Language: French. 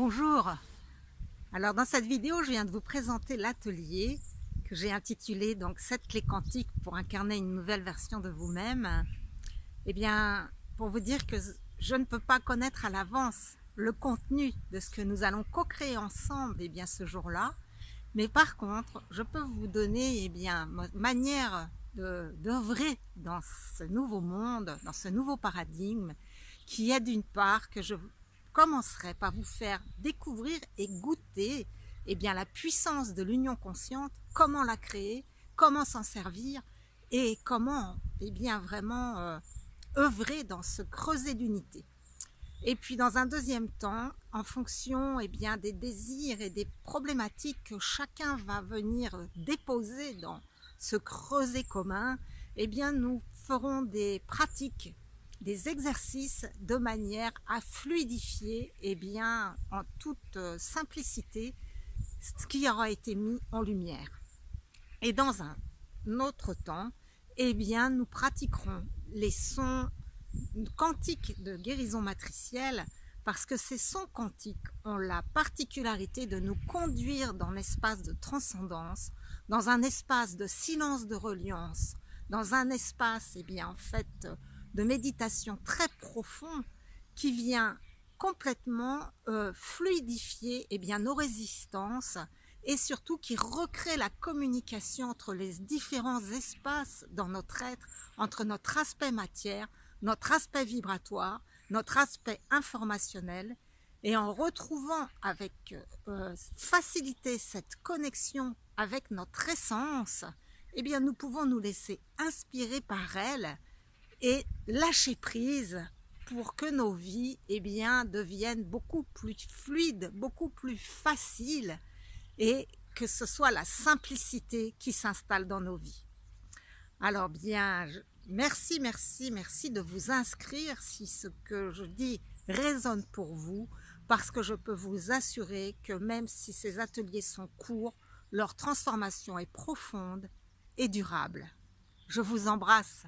Bonjour. Alors dans cette vidéo, je viens de vous présenter l'atelier que j'ai intitulé donc 7 clés quantiques pour incarner une nouvelle version de vous-même. Eh bien, pour vous dire que je ne peux pas connaître à l'avance le contenu de ce que nous allons co-créer ensemble ce jour-là. Mais par contre, je peux vous donner ma manière d'œuvrer dans ce nouveau monde, dans ce nouveau paradigme, qui est d'une part que je commencerai par vous faire découvrir et goûter la puissance de l'union consciente, comment la créer, comment s'en servir et comment vraiment œuvrer dans ce creuset d'unité. Et puis dans un deuxième temps, en fonction des désirs et des problématiques que chacun va venir déposer dans ce creuset commun, nous ferons des pratiques, des exercices de manière à fluidifier en toute simplicité ce qui aura été mis en lumière. Et dans un autre temps, nous pratiquerons les sons quantiques de guérison matricielle, parce que ces sons quantiques ont la particularité de nous conduire dans l'espace de transcendance, dans un espace de silence de reliance, dans un espace de méditation très profond qui vient complètement fluidifier nos résistances et surtout qui recrée la communication entre les différents espaces dans notre être, entre notre aspect matière, notre aspect vibratoire, notre aspect informationnel, et en retrouvant avec facilité cette connexion avec notre essence, nous pouvons nous laisser inspirer par elle et lâcher prise pour que nos vies deviennent beaucoup plus fluides, beaucoup plus faciles, et que ce soit la simplicité qui s'installe dans nos vies. Alors merci de vous inscrire si ce que je dis résonne pour vous, parce que je peux vous assurer que même si ces ateliers sont courts, leur transformation est profonde et durable. Je vous embrasse.